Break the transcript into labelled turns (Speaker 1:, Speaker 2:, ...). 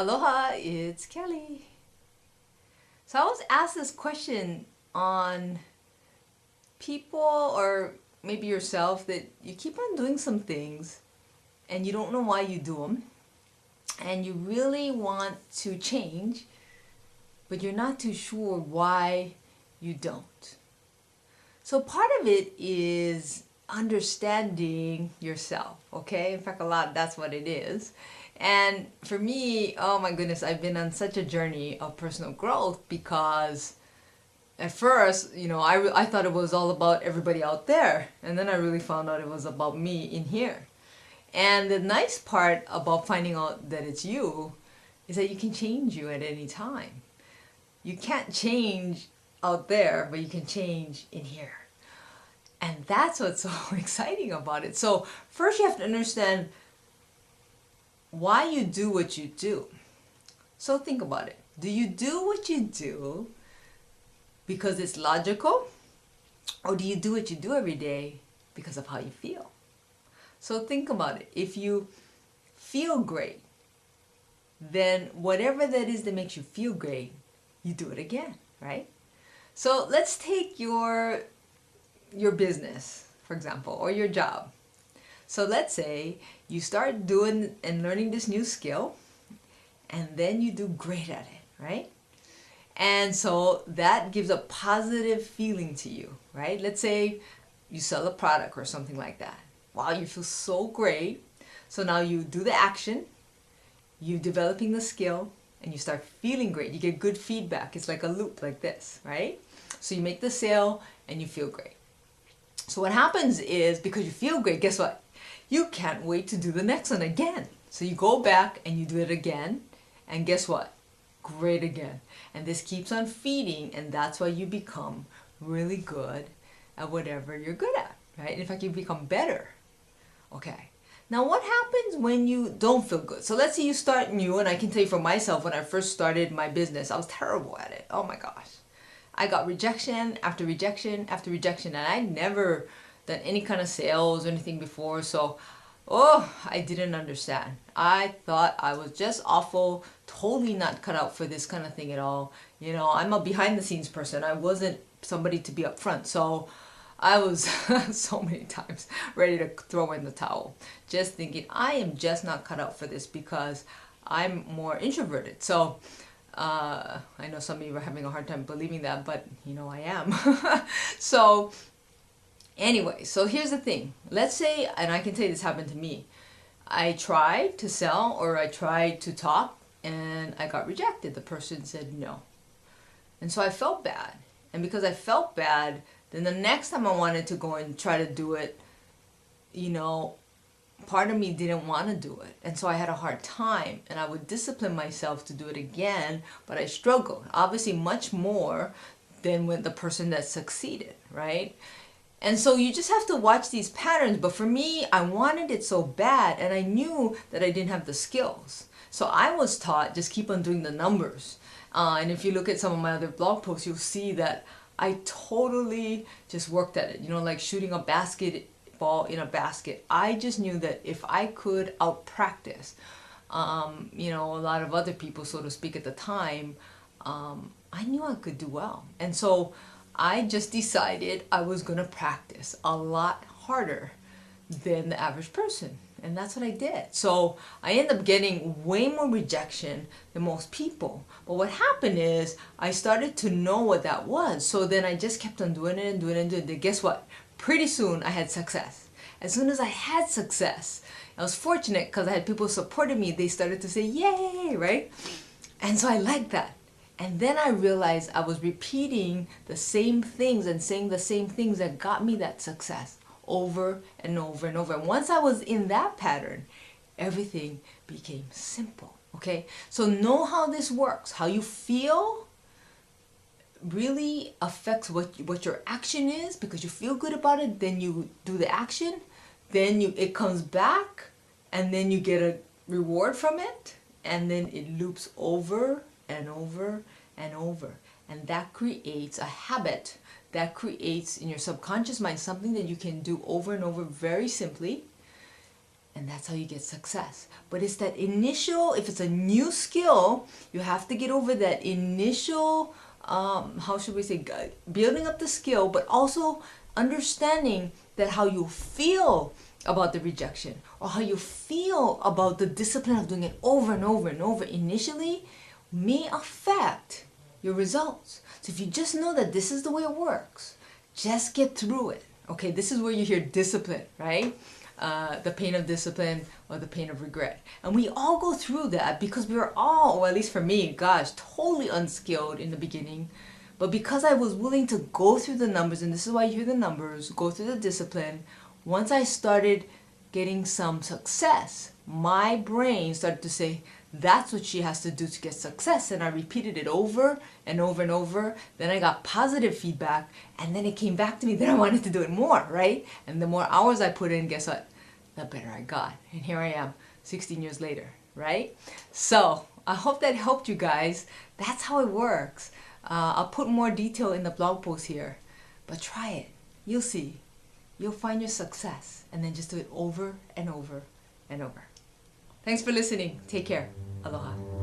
Speaker 1: Aloha, it's Kelly. So I was asked this question on people or maybe yourself that you keep on doing some things and you don't know why you do them and you really want to change, but you're not too sure why you don't. So part of it is understanding yourself, okay? In fact, that's what it is. And for me, oh my goodness, I've been on such a journey of personal growth because at first, I thought it was all about everybody out there. And then I really found out it was about me in here. And the nice part about finding out that it's you is that you can change you at any time. You can't change out there, but you can change in here. And that's what's so exciting about it. So first you have to understand why you do what you do. So think about it. Do you do what you do because it's logical? Or do you do what you do every day because of how you feel? So think about it. If you feel great, then whatever that is that makes you feel great, you do it again, right? So let's take your business, for example, or your job. So let's say you start doing and learning this new skill, and then you do great at it, right? And so that gives a positive feeling to you, right? Let's say you sell a product or something like that. Wow, you feel so great. So now you do the action, you're developing the skill, and you start feeling great. You get good feedback. It's like a loop like this, right? So you make the sale and you feel great. So what happens is, because you feel great, guess what? You can't wait to do the next one again. So you go back and you do it again, and guess what? Great again. And this keeps on feeding, and that's why you become really good at whatever you're good at, right? In fact, you become better. Okay. Now what happens when you don't feel good? So let's say you start new, and I can tell you for myself, when I first started my business, I was terrible at it. Oh my gosh. I got rejection after rejection after rejection, and I never done any kind of sales or anything before, so I didn't understand. I thought I was just awful, totally not cut out for this kind of thing at all. I'm a behind the scenes person. I wasn't somebody to be up front, so I was so many times ready to throw in the towel, just thinking I am just not cut out for this because I'm more introverted. So I know some of you are having a hard time believing that, but I am. So anyway, so here's the thing. Let's say, and I can tell you this happened to me. I tried to sell, or I tried to talk, and I got rejected. The person said no. And so I felt bad. And because I felt bad, then the next time I wanted to go and try to do it, part of me didn't want to do it. And so I had a hard time, and I would discipline myself to do it again, but I struggled. Obviously much more than with the person that succeeded, right? And so you just have to watch these patterns. But for me, I wanted it so bad, and I knew that I didn't have the skills. So I was taught, just keep on doing the numbers. And if you look at some of my other blog posts, you'll see that I totally just worked at it. Like shooting a basketball in a basket. I just knew that if I could out practice, a lot of other people, so to speak, at the time, I knew I could do well. And so I just decided I was going to practice a lot harder than the average person. And that's what I did. So I ended up getting way more rejection than most people. But what happened is I started to know what that was. So then I just kept on doing it and doing it and doing it. Guess what? Pretty soon I had success. As soon as I had success, I was fortunate because I had people supporting me. They started to say, yay, right? And so I liked that. And then I realized I was repeating the same things and saying the same things that got me that success over and over and over. And once I was in that pattern, everything became simple, okay? So know how this works. How you feel really affects what your action is, because you feel good about it, then you do the action, then it comes back, and then you get a reward from it, and then it loops over and over and over. And that creates a habit. That creates in your subconscious mind something that you can do over and over very simply. And that's how you get success. But it's that initial, if it's a new skill, you have to get over that initial, how should we say, building up the skill, but also understanding that how you feel about the rejection or how you feel about the discipline of doing it over and over and over initially may affect your results. So if you just know that this is the way it works, just get through it. Okay, this is where you hear discipline, right? The pain of discipline or the pain of regret. And we all go through that because we were all, or at least for me, gosh, totally unskilled in the beginning. But because I was willing to go through the numbers, and this is why you hear the numbers, go through the discipline, once I started getting some success, my brain started to say, that's what she has to do to get success. And I repeated it over and over and over. Then I got positive feedback, and then it came back to me that I wanted to do it more, right? And the more hours I put in, guess what? The better I got. And here I am 16 years later, right? So I hope that helped you guys. That's how it works. I'll put more detail in the blog post here, but try it. You'll see. You'll find your success, and then just do it over and over and over. Thanks for listening. Take care. Aloha.